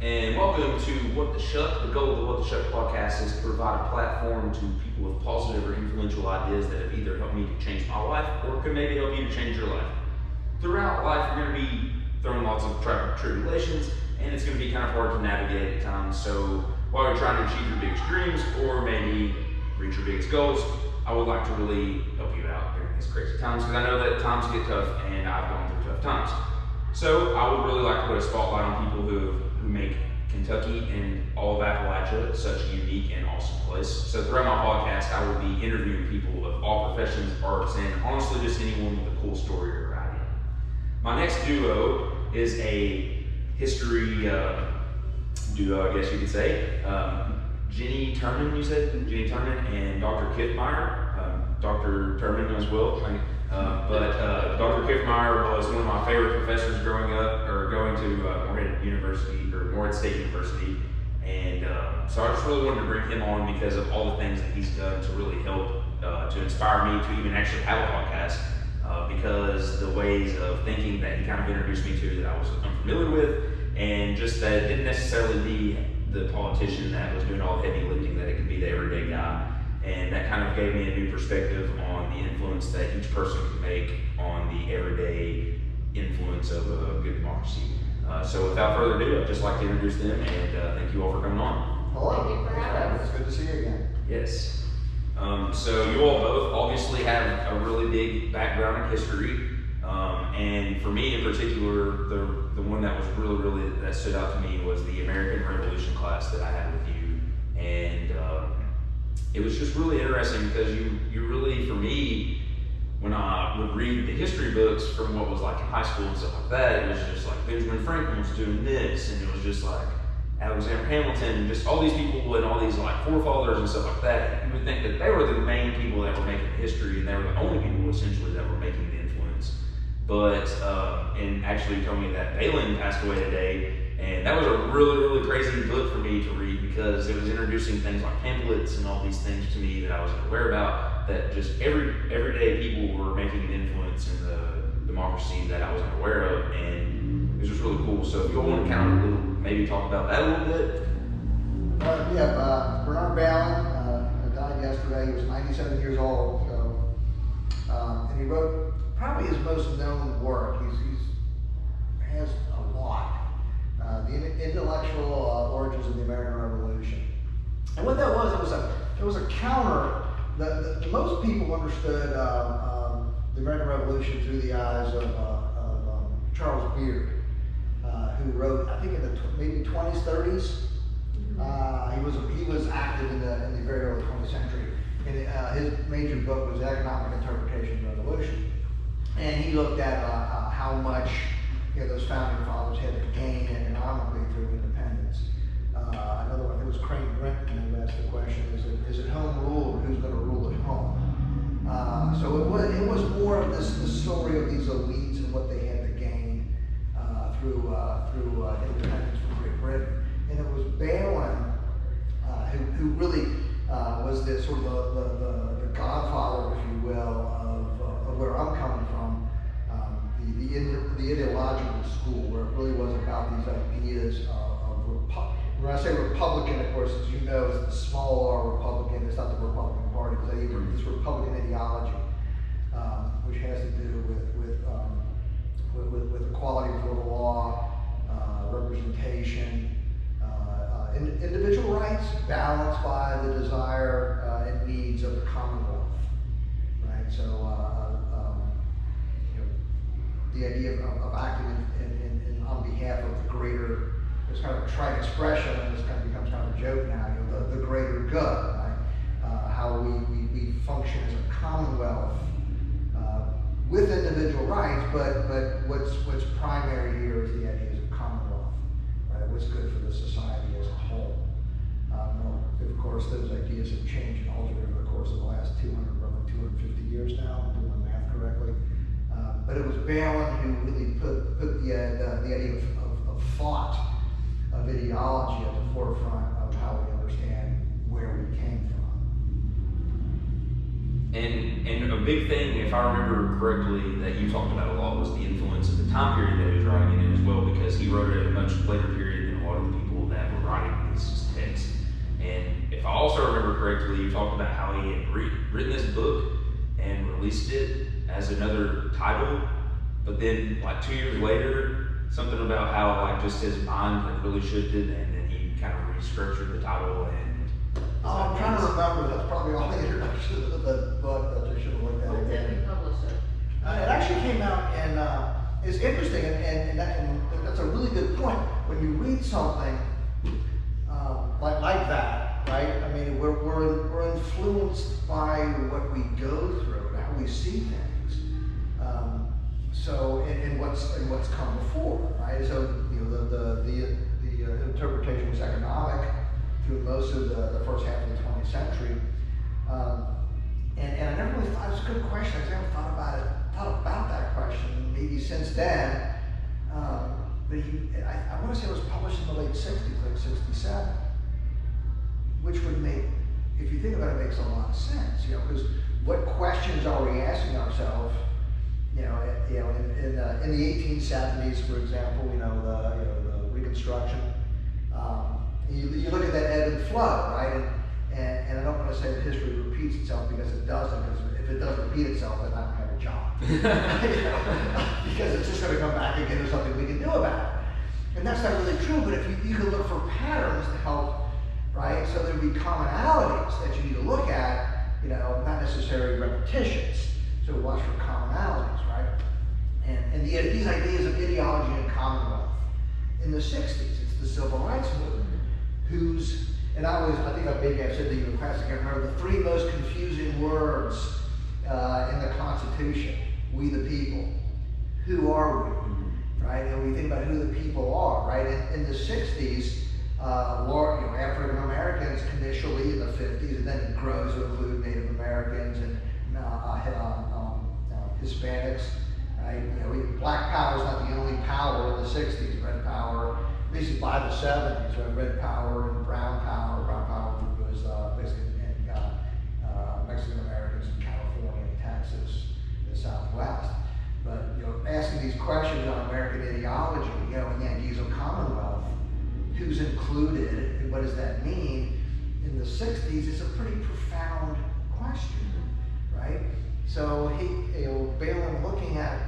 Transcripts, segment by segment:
and welcome to What the Shuck. The goal of the What the Shuck podcast is to provide a platform to people with positive or influential ideas that have either helped me to change my life or could maybe help you to change your life. Throughout life, you're going to be throwing lots of tribulations, and it's going to be kind of hard to navigate at times. So while you're trying to achieve your biggest dreams or maybe reach your biggest goals, I would like to really help you out during these crazy times, because I know that times get tough, and I've gone through tough times. So I would really like to put a spotlight on people who make Kentucky and all of Appalachia such a unique and awesome place. So throughout my podcast, I will be interviewing people of all professions, arts, and honestly just anyone with a cool story or idea. My next duo is a history duo, I guess you could say. Jinny Turman, you said? Jinny Turman and Dr Kiffmeyer. Dr Turman as well. But Dr Kiffmeyer was one of my favorite professors growing up, or going to Morehead State University. And so I just really wanted to bring him on because of all the things that he's done to really help to inspire me to even actually have a podcast, because the ways of thinking that he kind of introduced me to that I was unfamiliar with, and just that it didn't necessarily be the politician that was doing all the heavy lifting, that it could be the everyday guy. And that kind of gave me a new perspective on the influence that each person can make on the everyday influence of a good democracy. So without further ado, I'd just like to introduce them, and thank you all for coming on. Hello. Thank you for having us. It's good to see you again. Yes. So you all both obviously have a really big background in history. And for me in particular, the one that was really that stood out to me was the American Revolution class that I had with you. And it was just really interesting because you really, for me, when I would read the history books from what was like in high school and stuff like that, it was just like Benjamin Franklin was doing this, and it was just like Alexander Hamilton, and just all these people and all these like forefathers and stuff like that. You would think that they were the main people that were making history, and they were the only people essentially that were making the influence. But and actually told me that Balin passed away today, and that was a really crazy book for me to read, because it was introducing things like templates and all these things to me that I wasn't aware about, that just everyday people were making an influence in the democracy that I wasn't aware of, and it was just really cool. So if you all want to kind of maybe talk about that a little bit. Bernard Balin died yesterday. He was 97 years old. So, and he wrote probably his most known work. He has a lot. The intellectual origins of the American Revolution. And what that was, it was a counter. Most people understood the American Revolution through the eyes of Charles Beard, who wrote, I think in the maybe 20s, 30s. He was active in the very early 20th century. And his major book was The Economic Interpretation of the Revolution. And he looked at how much those founding fathers had to gain economically through independence. Another one, it was Crane Brenton who asked the question, is it home rule, or who's going to rule at home? So it was more of the story of these elites and what they had to gain through independence from Great Britain. And it was Balin who really was the sort of the godfather, if you will, of where I'm coming from. The ideological school, where it really was about these ideas of when I say Republican, of course, as you know, it's the small R Republican. It's not the Republican Party. It's this Republican ideology, which has to do with equality before the law, representation, individual rights balanced by the desire and needs of the Commonwealth. Right. So. The idea of acting on behalf of the greater, it's kind of a trite expression, and this kind of becomes kind of a joke now, the greater good, right? How we function as a commonwealth with individual rights, but what's primary here is the ideas of commonwealth, right? What's good for the society as a whole. Of course, those ideas have changed and altered over the course of the last 250 years now, if I'm doing my math correctly. But it was Balin who really put the idea of thought, of ideology at the forefront of how we understand where we came from. And a big thing, if I remember correctly, that you talked about a lot was the influence of the time period that he was writing in as well, because he wrote it at a much later period than a lot of the people correctly, you talked about how he had written this book and released it as another title, but then like 2 years later, something about how like just his mind had really shifted, and then he kind of restructured the title. And I'm trying to remember. That's probably all the introduction of the book that I should have looked at When again. did he publish it? It actually came out, and it's interesting, and that's a really good point. When you read something like that, right? I mean, we're influenced by what we go through, how we see things. So, and what's come before, right? So, you know, the interpretation was economic through most of the first half of the 20th century. And I never really thought, it's a good question, I never thought about that question, maybe since then. But I want to say it was published in the late 60s, like 67, which would make, if you think about it, makes a lot of sense, you know, because what questions are we asking ourselves, in the 1870s, for example, the Reconstruction. You look at that ebb and flow, right? And I don't want to say that history repeats itself, because it doesn't. Because if it does repeat itself, then I don't have a job. Because it's just going to come back again. There's something we can do about it. And that's not really true. But if you can look for patterns to help, right? So there'd be commonalities that you need to look at. Not necessarily repetitions. So watch for commonalities, right? And these ideas of ideology and commonwealth. In the 60s, it's the civil rights movement, I think maybe I've said to you in class, I can't remember, the three most confusing words in the Constitution: we the people. Who are we? Right? And we think about who the people are, right? In the 60s, African Americans initially in the 50s, and then it grows to include Native Americans and Hispanics. Right? Black power is not the only power in the 60s. Red power, at least by the 70s, right? Red power and brown power. Brown power was basically Mexican Americans in California and Texas, the Southwest. But asking these questions on American ideology, and the ideas of Commonwealth, who's included and what does that mean? In the 60s, it's a pretty profound question, right? So Balin looking at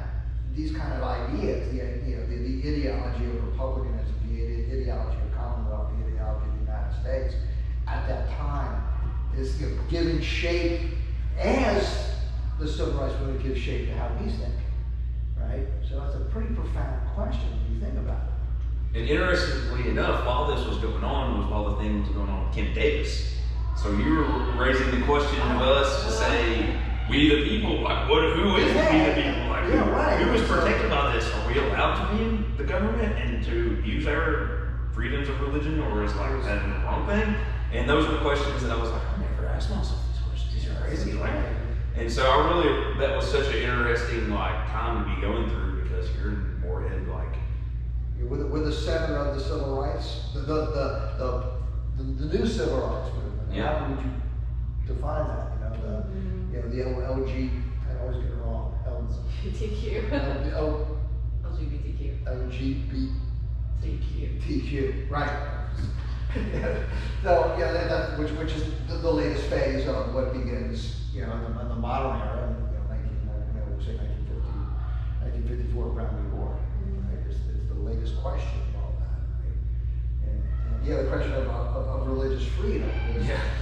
these kind of ideas, the ideology of republicanism, the ideology of Commonwealth, the ideology of the United States, at that time is giving shape, as the civil rights movement gives shape to how he's thinking, right? So that's a pretty profound question when you think about it. And interestingly enough, while this was going on, was while the thing was going on with Kim Davis. So you were raising the question of us to say, we the people, like who is we the people? Like who is protected by this? Are we allowed to be in the government and to use our freedoms of religion, or is like that the wrong thing? And those were questions that I was like, I never asked myself these questions. These are crazy. And so that was such an interesting time to be going through, because you're in Morehead, with the center of the civil rights, the new civil rights movement. Yeah. How would you define that? The LG, I always get it wrong. LGBTQ. LGBTQ. Right. So that which is the latest phase of what begins, in the modern era, we'll say 1954 Brown v. Board. Right? It's the latest question of all that. Right? And the question of religious freedom.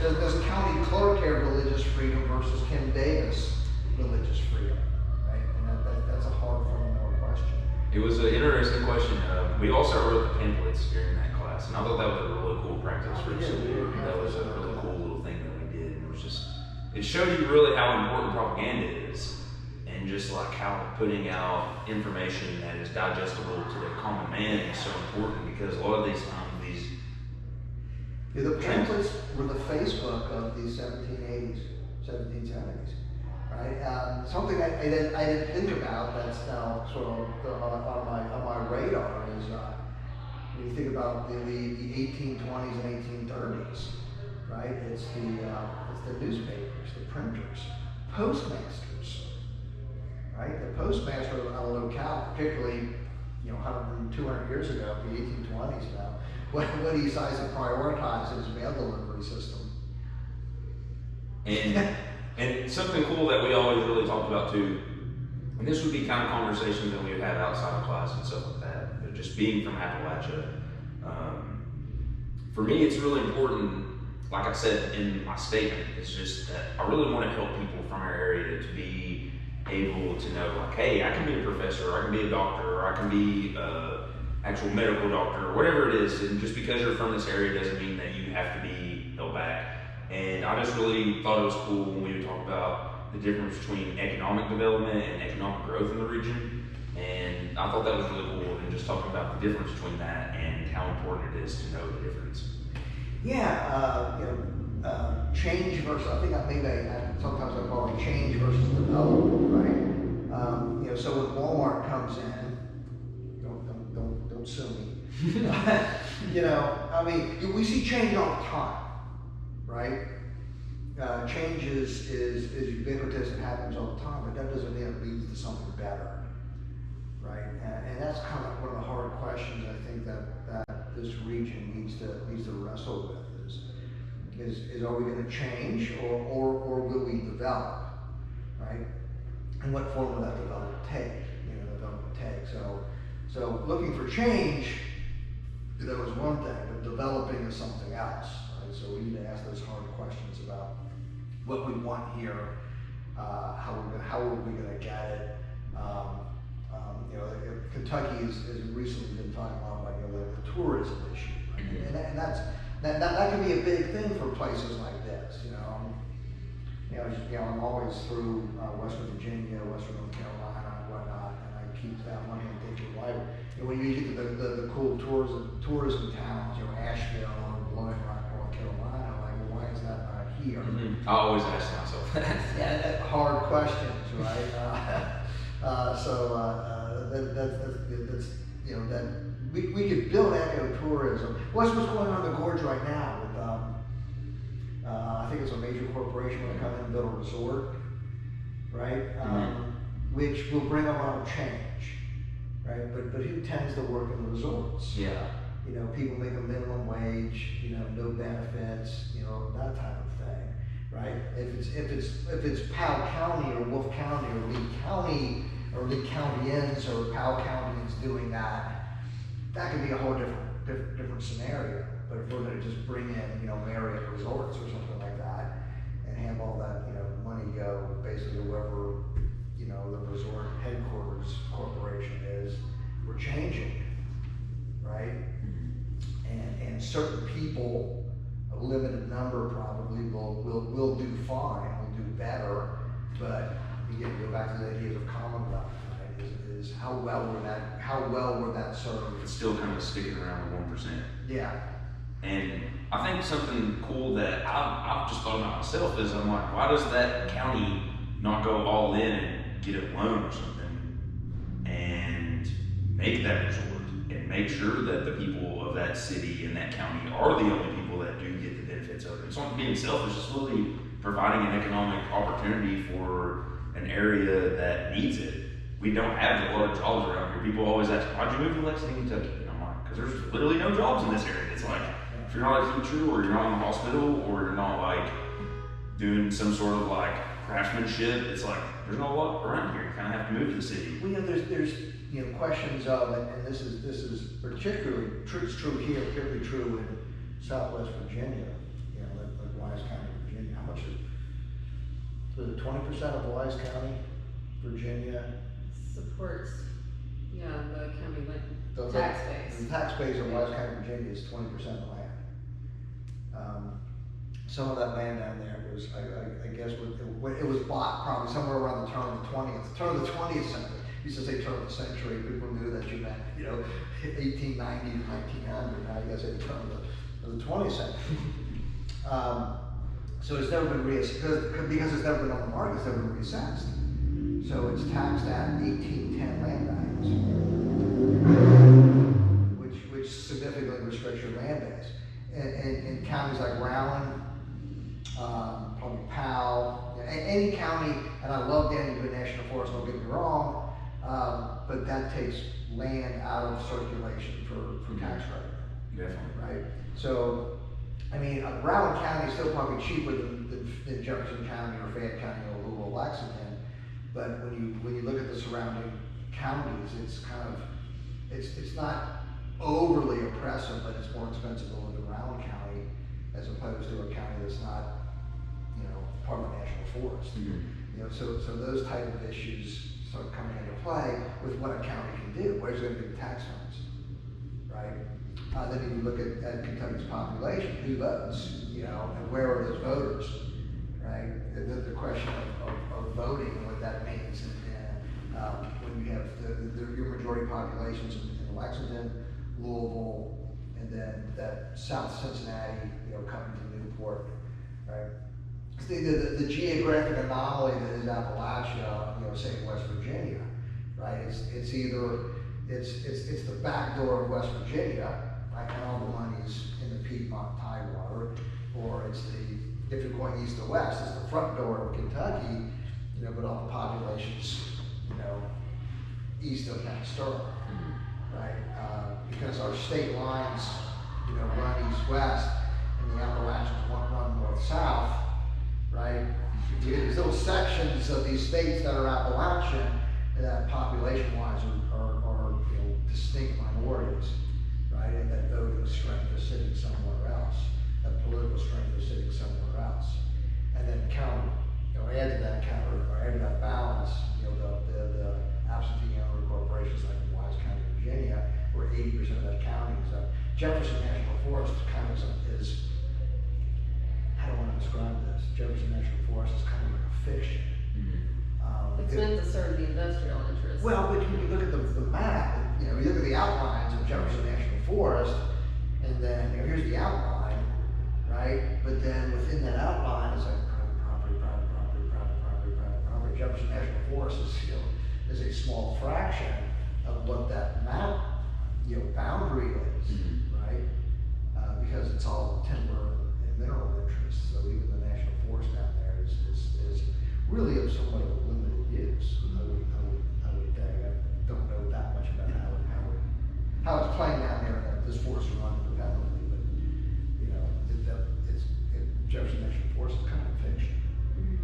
Does county clerk have religious freedom versus Kim Davis religious freedom? Right? And that's a hard fundamental question. It was an interesting question. We also wrote the pamphlets during that class, and I thought that was a really cool practice for us to do. That was a really cool little thing that we did. It showed you really how important propaganda is, and just how putting out information that is digestible to the common man is so important, because a lot of these times the pamphlets were the Facebook of the 1780s, 1770s, right? Something I didn't think about that's now sort of on my radar is when you think about the 1820s and 1830s, right? It's the newspapers, the printers, postmasters, right? The postmaster of a locale, particularly 100, 200 years ago, the 1820s now. What he decides to prioritize is mail delivery system. And something cool that we always really talked about too, and this would be kind of conversations that we would have outside of class and stuff like that, but just being from Appalachia, for me it's really important, like I said in my statement, it's just that I really want to help people from our area to be able to know, like, hey, I can be a professor, or I can be a doctor, or I can be actual medical doctor, or whatever it is, and just because you're from this area doesn't mean that you have to be held back. And I just really thought it was cool when we would talk about the difference between economic development and economic growth in the region. And I thought that was really cool, and just talking about the difference between that and how important it is to know the difference. Yeah, change versus, I think sometimes I call it change versus development, right? So when Walmart comes in, don't sue me. We see change all the time, right? Change is ubiquitous and happens all the time, but that doesn't mean it leads to something better, right? And that's kind of one of the hard questions I think that this region needs to wrestle with is are we going to change or will we develop, right? And what form will that development take? So looking for change, that was one thing, but developing is something else, right? So we need to ask those hard questions about what we want here, how are we going to get it. Kentucky has recently been talking a lot about the tourism issue, right? And that can be a big thing for places like this. I'm always through Western Virginia, Western North Carolina, and whatnot, and I keep that money and thinking, why? When you get to the cool tourism towns, Asheville or Blowing Rock, North Carolina, like, well, why is that not here? Mm-hmm. I always ask myself that. Yeah, hard questions, right? That we could build ecotourism. What's going on in the gorge right now with I think it's a major corporation going to come in and build a resort, right? Which will bring a lot of change, right? But who tends to work in the resorts? Yeah. People make a minimum wage, no benefits, that type of thing, right? If it's Powell County or Wolfe County or Lee Countyans or Powell Countyans doing that could be a whole different scenario. But if we're going to just bring in, Marriott Resorts or something like that, and have all that, money go basically wherever, the resort headquarters corporation is, we're changing, right? And certain people, a limited number probably, will do fine, will do better, but again, go back to the ideas of Commonwealth, right? Is how well were that served? It's still kind of sticking around the 1%. Yeah. And I think something cool that I've just thought about myself is, I'm like, why does that county not go all in and get a loan or something and make that resort and make sure that the people of that city and that county are the only people that do get the benefits of it? It's not being selfish, it's really providing an economic opportunity for an area that needs it. We don't have a lot of jobs around here. People always ask, why'd you move to Lexington, Kentucky? And I'm like, because there's literally no jobs in this area. It's like, if you're not a teacher, or you're not in the hospital, or you're not like doing some sort of like craftsmanship, it's like there's not a lot around here. You kind of have to move to the city. Well, there's questions of, and this is particularly true. It's true here, particularly true in Southwest Virginia. Like Wise County, Virginia. How much is it? 20% of Wise County, Virginia supports, the county tax base. The tax base of Wise County, Virginia is 20% of the land. Some of that land down there was, I guess, it was bought probably somewhere around the turn of the 20th century. Used to say turn of the century. People knew that you meant, 1890 to 1900. Now you guys say the turn of the 20th century. So it's never been because it's never been on the market. It's never been reassessed. So it's taxed at 1810 land values, which significantly restricts your land base. In counties like Rowan, probably Powell, any county, and I love Danube National Forest, don't get me wrong, but that takes land out of circulation for tax revenue. Definitely. Right? So, Rowan County is still probably cheaper than than Jefferson County or Fayette County or Louisville, Lexington. But when you look at the surrounding counties, it's kind of, it's not overly oppressive, but it's more expensive to live in Round County as opposed to a county that's not, you know, part of the national forest. You know, so those type of issues start coming into play with what a county can do. Where's going to be the tax funds, right? Then if you look at Kentucky's population, who votes, you know, and where are those voters, right? The question of voting and what that means, and when you have your majority populations in Lexington, Louisville, and then that South Cincinnati, you know, coming to Newport, right? The geographic anomaly that is Appalachia, you know, say West Virginia, right? It's either it's the back door of West Virginia, right, and all the money's in the Piedmont Tidewater, or it's if you're going east to west, it's the front door of Kentucky, you know, but all the population's, you know, east of Mount Sterling, right? Because our state lines, you know, run east-west, and the Appalachians run north-south, right? You get these little sections of these states that are Appalachian, that population-wise are you know, distinct minorities, right? And that voting strength is sitting somewhere else. That political strength is sitting somewhere else. And then add to that add to that balance, you know, the absentee owner corporations like in Wise County, Virginia, where 80% of that county is Jefferson National Forest kind of is, how do I want to describe this? Jefferson National Forest is kind of like a fiction. It's meant to serve the industrial interests. Well, but when you look at the map, you know, you look at the outlines of Jefferson National Forest, and then, you know, here's the outline, right? But then within that outline is like private property. Jefferson National Forest is, you know, is a small fraction of what that map, you know, boundary is, right? Because it's all timber and mineral interests. So even the national forest down there is really of somewhat of a limited use. I would think. I don't know that much about how it's playing down there. This forest is run independently, but you know, Jefferson National Forest is kind of fiction.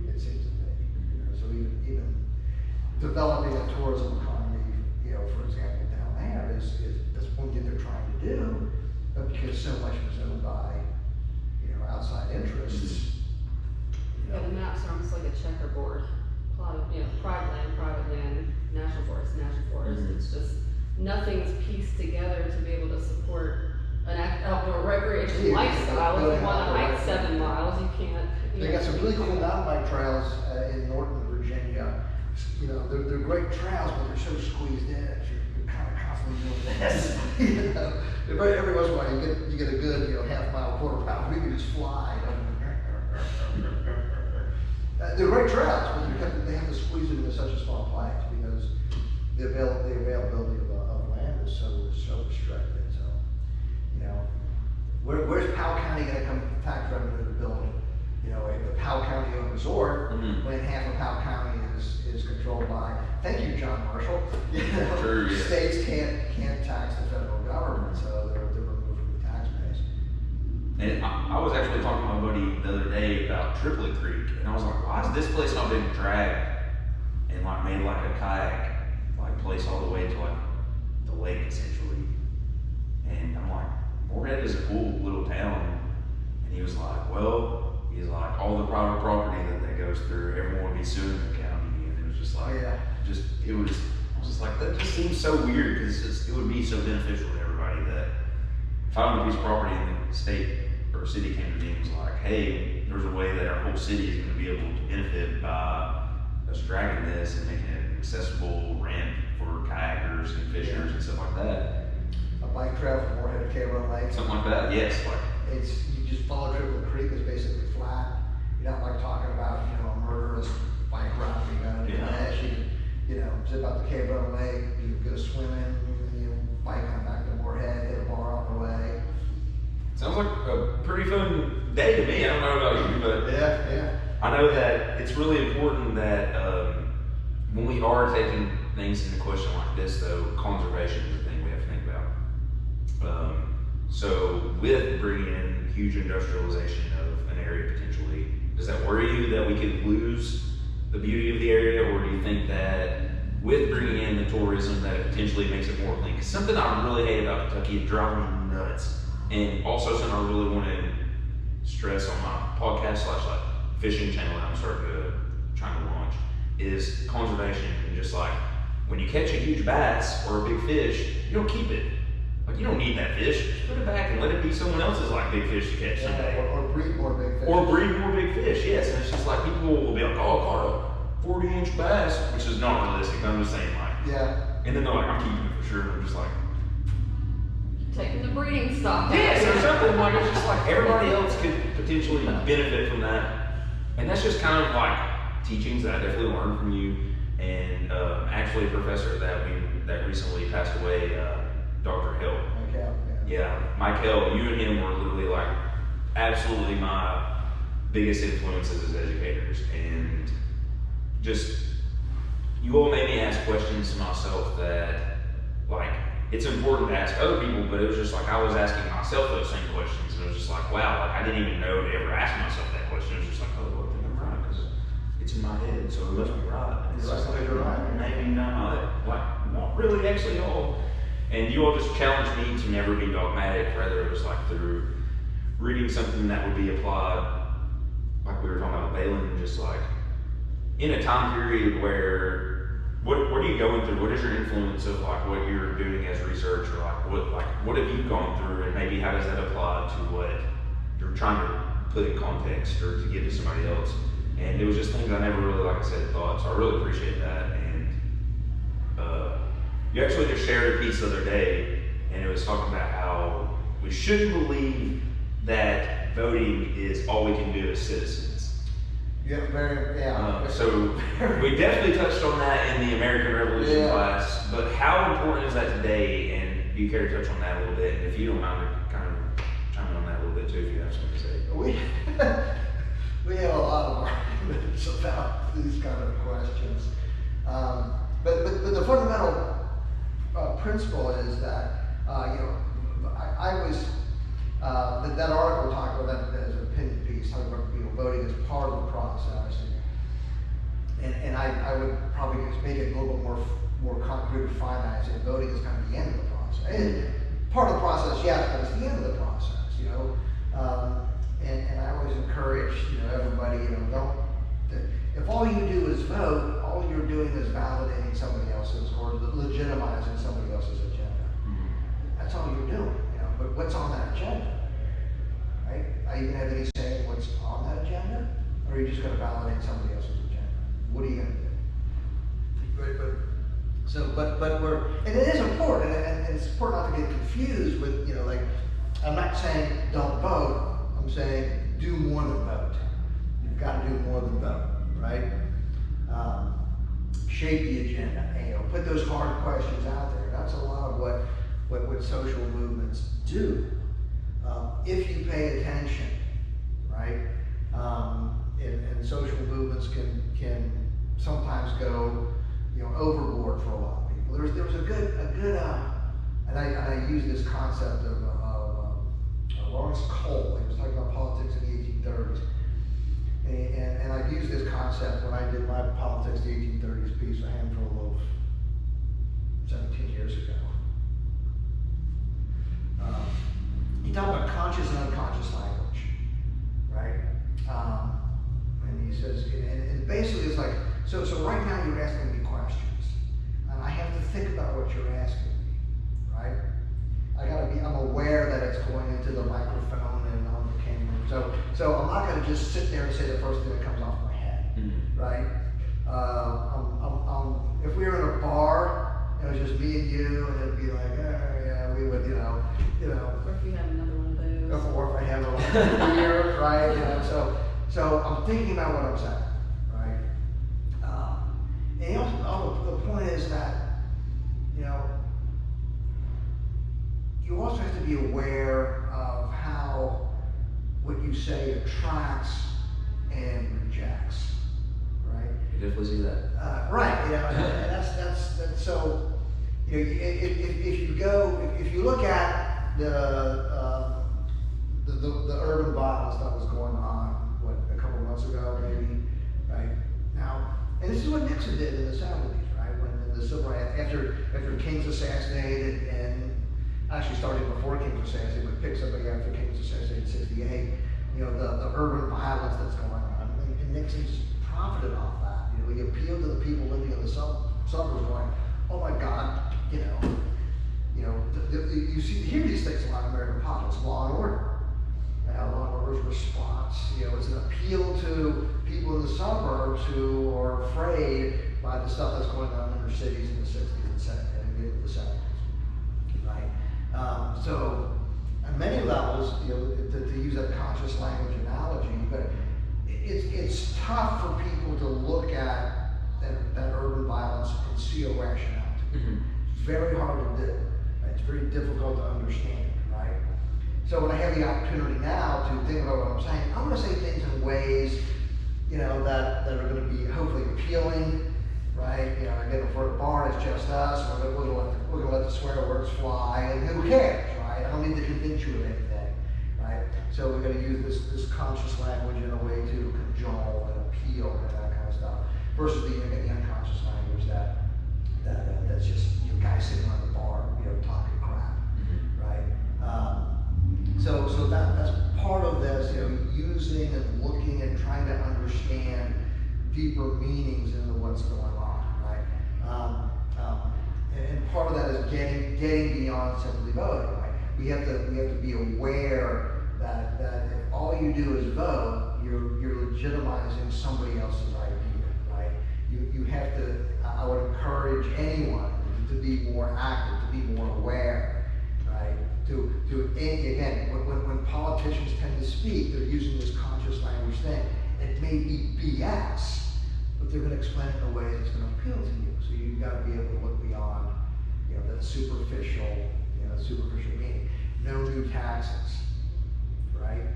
It seems to be. You know, so even developing a tourism economy, you know, for example, down there is that's one thing they're trying to do, but because so much was owned by, you know, outside interests. Yeah, the maps are almost like a checkerboard. Plot of, you know, private land, national forest. It's just nothing's pieced together to be able to support an outdoor recreation lifestyle. If you want to hike 7 miles, you can't. They got some really cool mountain bike trails in northern Virginia. You know, they're great trails, but they're so squeezed in. You're kind of constantly doing this. You know, every once in a while you get a good, you know, half-mile, quarter-mile. You can just fly. They're great trails, but they have to squeeze it into such a small place because the availability of land is so restricted. So, you know, where's Powell County going to come from tax revenue to build, you know, a Powell County owned resort when half of Powell County is controlled by, thank you, John Marshall. You know, sure, yeah. States can't tax the federal government, so they're removed from the tax base. And I was actually talking to my buddy the other day about Triplet Creek, and I was like, why has this place not been dragged and like made like a kayak like place all the way to like the lake essentially? And I'm like, Morehead is a cool little town, and he was like, well, he's like, all the private property that goes through, everyone would be suing the county, and it was just like, I was just like, that just seems so weird because it would be so beneficial to everybody that if I owned a piece of property and the state or city came to me and was like, hey, there's a way that our whole city is going to be able to benefit by us dragging this and making it an accessible ramp for kayakers and fishers and stuff like that. A bike trail from Morehead to K-Run Lake. Something like that, yes. Like you just follow Triplet Creek, it's basically flat. You're not like talking about, you know, a murderous bike route you got to dash. You know, zip out the K-Run Lake, you go swimming, you know, bike on back to Morehead, hit a bar on the way. Sounds like a pretty fun day to me. I don't know about you, but yeah. I know that it's really important that when we are taking things into question like this, though, conservation is the thing we have to think about. So with bringing in huge industrialization of an area potentially, does that worry you that we could lose the beauty of the area, or do you think that with bringing in the tourism that it potentially makes it more clean? Because something I really hate about Kentucky is driving me nuts, and also something I really want to stress on my podcast / like fishing channel that I'm trying to launch is conservation, and just like when you catch a huge bass or a big fish, you don't keep it. Like, you don't need that fish. Just put it back and let it be someone else's like big fish to catch someday. Or breed more big fish. Or breed more big fish, yes. And it's just like people will be like, oh, I caught a 40-inch bass, which is not realistic. I'm just saying, like, yeah. And then they're like, I'm keeping it for sure. And I'm just like, Taking the breeding stock. yes, or something. Like, it's just like everybody else could potentially benefit from that. And that's just kind of like teachings that I definitely learned from you. And actually, a professor that recently passed away, Dr. Hill. Okay. Yeah, Mike Hill, you and him were literally like absolutely my biggest influences as educators. And just, you all made me ask questions to myself that, like, it's important to ask other people, but it was just like I was asking myself those same questions. And it was just like, wow, like I didn't even know to ever ask myself that question. It was just like, oh, I think I'm right, because it's in my head, so it must be right. And it's You're just right, like, you're right. maybe not, like, not really actually all. And you all just challenged me to never be dogmatic, rather it was like through reading something that would be applied, like we were talking about Balin, just like in a time period where, what are you going through? What is your influence of like what you're doing as research, or what have you gone through, and maybe how does that apply to what you're trying to put in context or to give to somebody else? And it was just things I never really, like I said, thought, so I really appreciate that. And you actually just shared a piece the other day, and it was talking about how we shouldn't believe that voting is all we can do as citizens. Yeah. So we definitely touched on that in the American Revolution class, but how important is that today? And do you care to touch on that a little bit? And if you don't mind, kind of chime in on that a little bit too, if you have something to say. We have a lot of arguments about these kind of questions, but the fundamental principle is that I was that article talked about that as an opinion piece, talking about voting as part of the process, and I would probably just make it a little bit more concrete and finite. I said voting is kind of the end of the process. And part of the process, yes, but it's the end of the process. And I always encourage everybody, don't. If all you do is vote, all you're doing is validating somebody else's or legitimizing somebody else's agenda. That's all you're doing, But what's on that agenda, right? Are you gonna have any say in what's on that agenda, or are you just gonna validate somebody else's agenda? What are you gonna do? But we're, and it is important, and it's important not to get confused with, like, I'm not saying don't vote. I'm saying do more than vote. You've got to do more than vote, right? Shape the agenda, put those hard questions out there. That's a lot of what social movements do. If you pay attention, right? And social movements can sometimes go, overboard for a lot of people. There was a good, and I use this concept of Lawrence Cole. He was talking about politics in the 1830s. And I've used this concept when I did my Politics of the 1830s piece a handful of 17 years ago. He talked about conscious and unconscious language, right? And he says, and basically it's like, so right now you're asking me questions, and I have to think about what you're asking me, right? I'm aware that it's going into the microphone and on the camera. So I'm not going to just sit there and say the first thing that comes off my head, right? If we were in a bar, it was just me and you, and it'd be like, yeah, we would, Or if you have another one of those. Or if I have a beer, right? So I'm thinking about what I'm saying, right? And also, the point is that, you also have to be aware of how what you say attracts and rejects, right? You definitely see that. Right, and that's so. If you look at the urban violence that was going on a couple months ago, maybe, right? Now, and this is what Nixon did in the 70s, right? When the civil rights, after King's assassinated, and actually started before King was assassinated, but picked somebody after King was assassinated in 68, the urban violence that's going on, and Nixon just profited off that. He appealed to the people living in the suburbs going, oh my God, you hear these things a lot in American politics, law and order. Law and order's response, it's an appeal to people in the suburbs who are afraid by the stuff that's going on in their cities in the 60s and the 70s, right? So, on many levels, to use that conscious language analogy, it's tough for people to look at that urban violence and see a rationality. Mm-hmm. It's very hard to do. Right? It's very difficult to understand, right? So when I have the opportunity now to think about what I'm saying, I'm going to say things in ways, that are going to be hopefully appealing, right? Again, before the barn, it's just us. We're going to let the swear words fly, and who cares, right? I don't need to convince you of anything, right? So we're going to use this conscious language in a way to cajole and appeal and that kind of stuff, versus the unconscious language that's just guys sitting on the bar, talking crap, right? So that's part of this, using and looking and trying to understand deeper meanings into what's going on, right? And part of that is getting beyond simply voting, right? We have to be aware that if all you do is vote, you're legitimizing somebody else's idea, right? You have to. I would encourage anyone to be more active, to be more aware, right? Again, when politicians tend to speak, they're using this conscious language thing. It may be BS, but they're going to explain it in a way that's going to appeal to you. So you've got to be able to look beyond, that superficial meaning. No new taxes, right?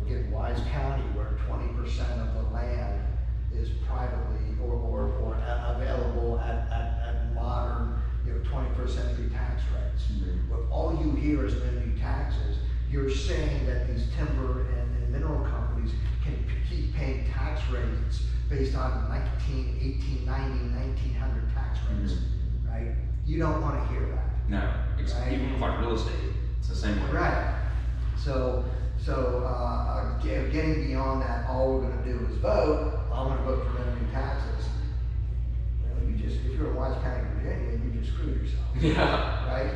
Again, Wise County, where 20% of the land is privately or available at modern, 21st century tax rates. Mm-hmm. But all you hear is no new taxes. You're saying that these timber and mineral companies can keep paying tax rates based on 1890, 1900 tax rates, mm-hmm. right? You don't want to hear that. No, right? Even with like real estate, it's the same way. Right. So getting beyond that, all we're going to do is vote. I'm going to vote for no new taxes. If you're in Wise County, Virginia, you just screwed yourself. Yeah. Right?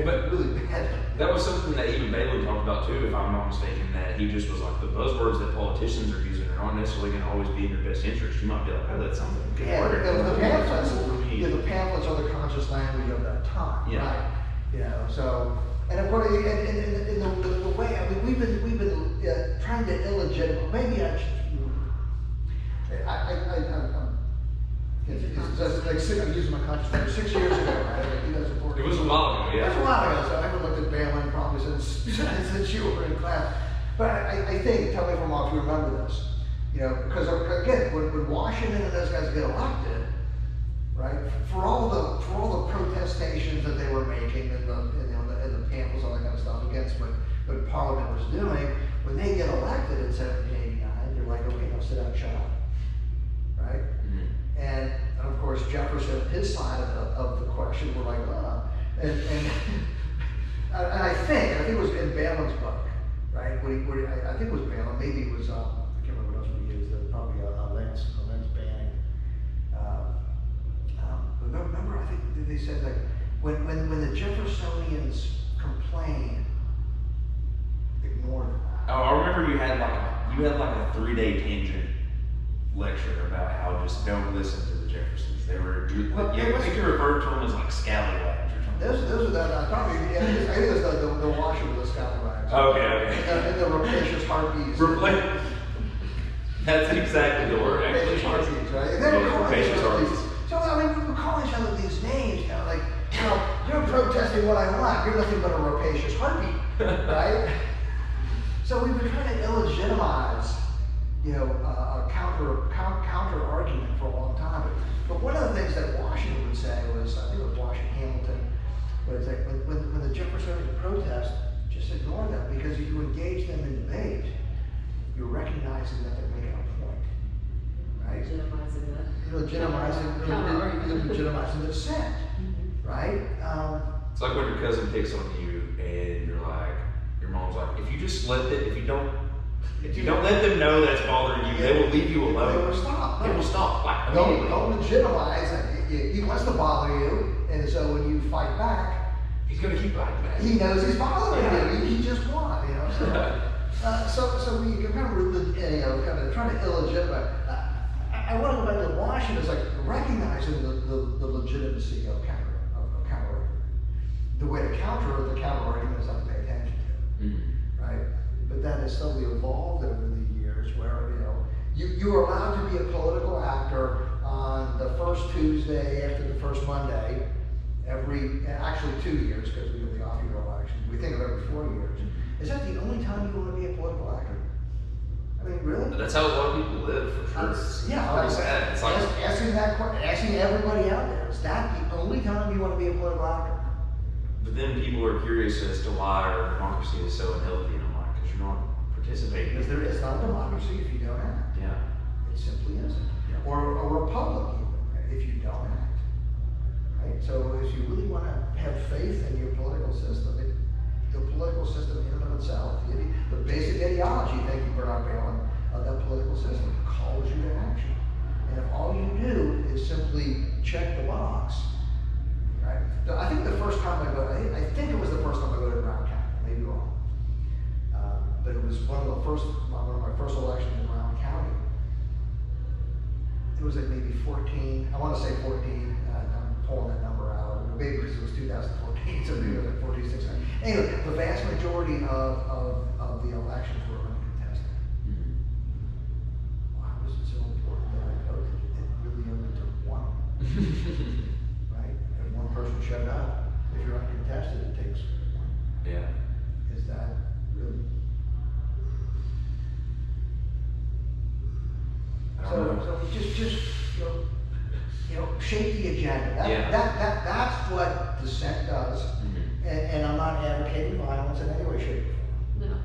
But really bad. That was something that even Bailey talked about too, if I'm not mistaken, that he just was like, the buzzwords that politicians are using are not necessarily going to always be in your best interest. You might be like, oh, that's something good. Yeah, the pamphlets are the conscious language of that time, yeah. Right? So, and of course, in the way, we've been trying to illegitimate. Maybe I'm using my conscious language. 6 years ago, right? Like 2014. It was a while ago, yeah. It was a while ago, so I haven't looked at Balin probably since you were in class. But I think, tell me if I'm off, you remember this. Because again, when Washington and those guys get elected, right? For all the protestations that they were making and the pamphlets, all that kind of stuff against what Parliament was doing, when they get elected in 1789, they're like, okay, now sit down and shut up, right? Mm-hmm. And of course Jefferson, his side of the question, were like, and I think it was in Balin's book, right? I think it was Balin, maybe it was I can't remember what else we used. Probably a lens banning. But remember, I think they said like when the Jeffersonians complained, ignore them. Oh, I remember you had like a 3-day tangent lecture about how just don't listen to the Jeffersons. I think you referred to them as like scallywags or something. Those are the probably I think it was the Washington with the scallywags. Okay. And the rapacious harpies. That's exactly the word. Rapacious harpies, right? They were rapacious harpies. So we were calling each other these names, you're protesting what I want. You're nothing but a rapacious harpy, right? So we've been trying to illegitimize, a counter argument for a long time. But one of the things that Washington would say was, I think it was Washington Hamilton, was that when the Jeffersonians protest, just ignore them, because if you engage them in debate, you're recognizing that they're making a point, right? Legitimizing the dissent, right? It's like when your cousin picks on you and you're like, your mom's like, if you don't let them know that's bothering you, they will leave you alone. They will stop. It will stop. Like, immediately. Don't legitimize it. He wants to bother you, and so when you fight back, He's going to keep fighting back. he knows he's bothering Yeah. you. He just won, you know. So we kind of trying to illegitimize. I want to go back to Washington. It's like recognizing the legitimacy of counter argument. The way to counter the counter argument is not to pay attention to, right? But that has slowly evolved over the years, where you are allowed to be a political actor on the first Tuesday after the first Monday, actually 2 years, because we have the off-year elections. We think of every 4 years. Is that the only time you want to be a political actor? I mean, really? That's how a lot of people live, for sure. It's pretty sad. It's like asking everybody out there, is that the only time you want to be a political actor? But then people are curious as to why our democracy is so unhealthy, and I'm like, because you're not participating. Because there is not a democracy if you don't act. Yeah. It simply isn't. Or a republic even, if you don't act. Right? So if you really want to have faith in your political system, the political system in and of itself, the basic ideology, thank you, Bernard Palin, of that political system calls you to action. And if all you do is simply check the box, right? I think the first time I think it was the first time I voted in Brown County, I may be wrong. But it was one of my first elections in Brown County. It was like maybe 14, I want to say 14, I'm pulling that number out, maybe because it was 2014, so maybe it was like 14, 16. Anyway, the vast majority of the elections were uncontested. Why was it so important that I voted? It really only took one. Right? If one person showed up, if you're uncontested, it takes one. Yeah. Is that really? So just shape the agenda. That's what dissent does. And I'm not advocating violence in any way, shape, or form. No.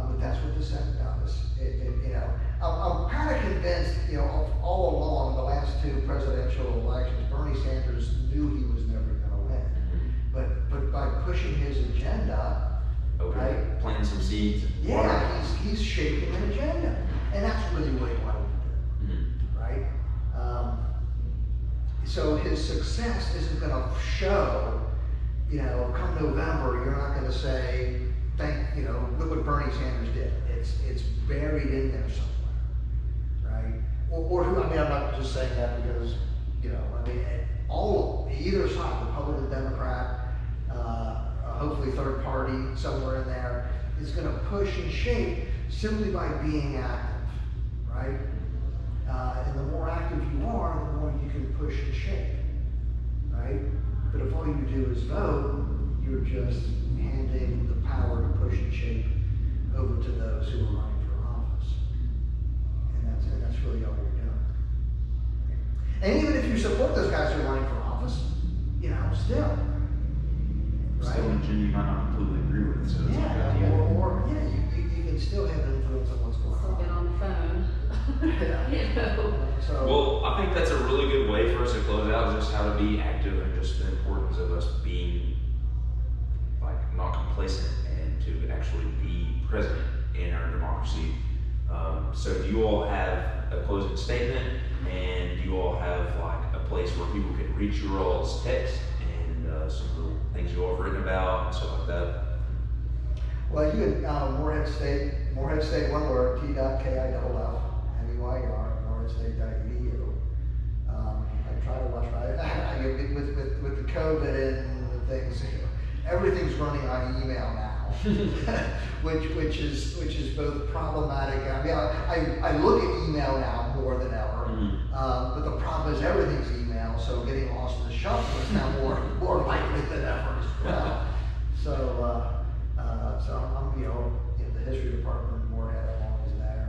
But that's what dissent does. I'm kind of convinced, all along the last 2 presidential elections, Bernie Sanders knew he was never going to win. But by pushing his agenda, right? Planting some seeds. Yeah, he's shaping an agenda, and that's really what he wanted to do, right? So his success isn't going to show. Come November, you're not going to say, look what Bernie Sanders did. It's buried in there somewhere, right? Or who? I mean, I'm not just saying that because, either side, Republican, Democrat, hopefully third party somewhere in there, is going to push and shape simply by being active, right? And the more active you are, the more you can push and shape, right? But if all you do is vote, you're just handing the power to push and shape over to those who are running for office. And that's really all you're doing. And even if you support those guys who are running for office, still. Right? Still a Jinny you might not completely agree with, so it's you can still have influence on what's going Still on. get on the phone. So, well, I think that's a really good way for us to close out, just how to be active and just the importance of us being not complacent and to actually be present in our democracy. So do you all have a closing statement, and do you all have a place where people can reach your all's text and some of the things you all have written about and stuff like that? well, you can Morehead State, one word, t.kiff.meyer, moreheadstate.edu. I try to watch with the COVID and the things. Everything's running on email now, which is both problematic. I mean, I look at email now more than ever, but the problem is everything's email, so getting lost in the shuffle is now more likely than ever as well. So I'm in the history department in Morehead. I'm always there.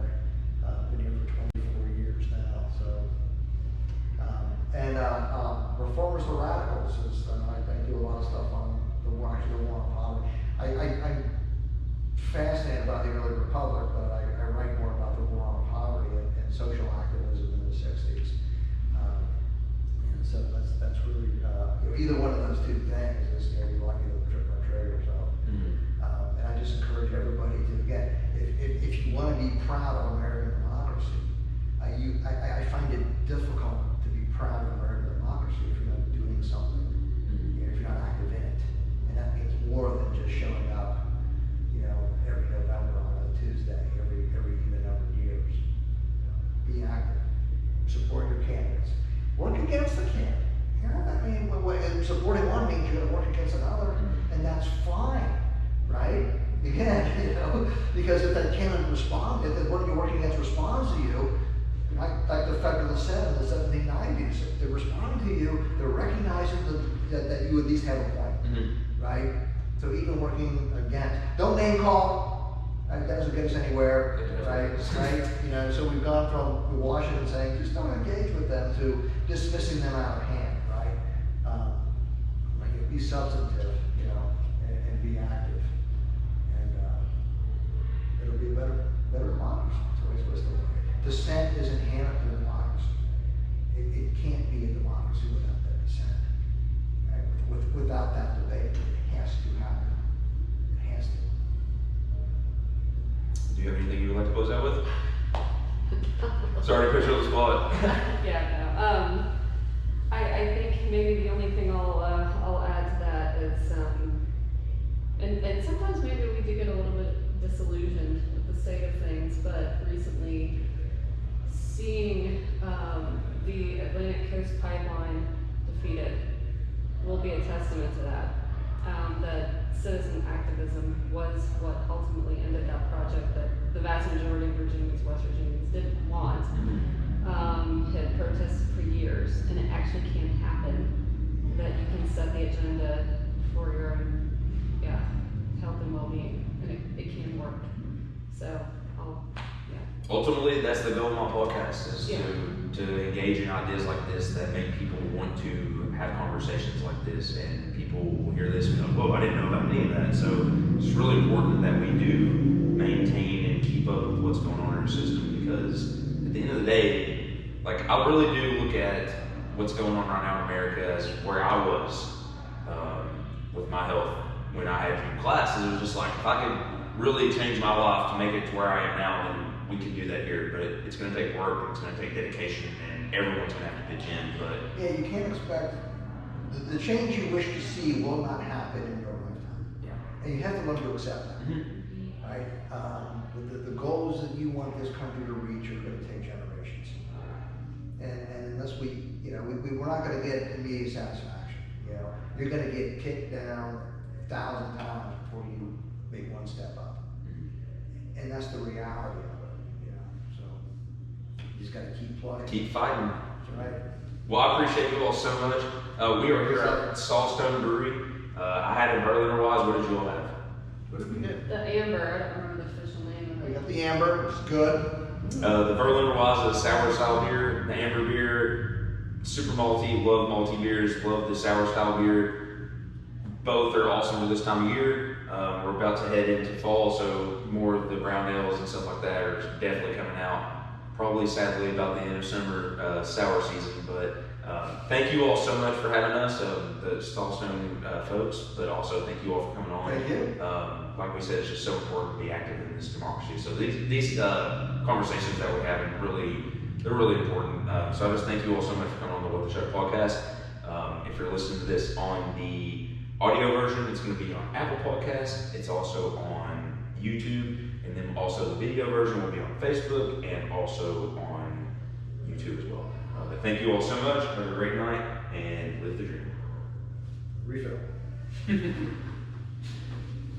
Been here for 24 years now. So reformers to radicals is I do a lot of stuff on the war on poverty. I'm fascinated about the early republic, but I write two things is, you're lucky to trip on a trailer. So, and I just encourage everybody to, again, if you want to be proud of American democracy, I find it difficult to be proud of American democracy if you're not doing something, if you're not active in it. And that means more than just showing up, every November on a Tuesday, every even number of years. Be active, support your candidates, work against the candidate. I mean, supporting one means you're going to work against another, and that's fine, right? Again, because if that candidate responds, if the one you're working against responds to you, like the federalists said in the 1790s, if they respond to you, they're recognizing that you at least have a point, right? So even working against, don't name call, that doesn't get us anywhere, right? So we've gone from Washington saying, just don't engage with them, to dismissing them out of hand, right? Be substantive, and be active. And it'll be a better democracy. That's always supposed to look. Dissent is inherent in democracy. It can't be a democracy without that dissent. Right? Without that debate, it has to happen. It has to. Do you have anything you would like to close out with? Sorry to put you on the spot. Yeah, no. I think maybe the only thing I'll add to that is, and sometimes maybe we do get a little bit disillusioned with the state of things, but recently seeing the Atlantic Coast Pipeline defeated will be a testament to that. That citizen activism was what ultimately ended that project that the vast majority of Virginians, West Virginians didn't want. Had protested for years, and it actually can happen, that you can set the agenda for your own health and well-being, and it can work. So Ultimately, that's the goal of my podcast, is to engage in ideas like this that make people want to have conversations like this, and people will hear this and go, whoa, I didn't know about any of that. So it's really important that we do maintain and keep up with what's going on in our system, because at the end of the day, I really do look at what's going on right now in America as where I was with my health when I had gym classes. It was just like, if I could really change my life to make it to where I am now, then we can do that here. But it's going to take work, and it's going to take dedication, and everyone's going to have to pitch in. But yeah, you can't expect the change you wish to see will not happen in your lifetime. Yeah, and you have to learn to accept that. Right? The goals that you want this country to reach are going to take generations, and unless we're not going to get immediate satisfaction. You're going to get kicked down 1,000 times before you make one step up, and that's the reality of it. So you just got to keep playing, keep fighting. That's right. Well, I appreciate you all so much. We are here at Saltstone Brewery. I had a Berliner Wise. What did you all have? What did we get? The Amber, I don't remember the official name of it. We got the Amber, it's good. The Berliner Wise is a sour style beer. The Amber beer, super malty. Love malty beers. Love the sour style beer. Both are awesome for this time of year. We're about to head into fall, so more of the brown ales and stuff like that are definitely coming out. Probably, sadly, about the end of summer sour season. But thank you all so much for having us, the Saltstone folks. But also thank you all for coming on. Thank you. Like we said, it's just so important to be active in this democracy. So these conversations that we're having they're really important. So I just thank you all so much for coming on the What the Shuck podcast. If you're listening to this on the audio version, it's going to be on Apple Podcasts. It's also on YouTube, and then also the video version will be on Facebook and also on YouTube as well. But thank you all so much. Have a great night, and live the dream. Refill.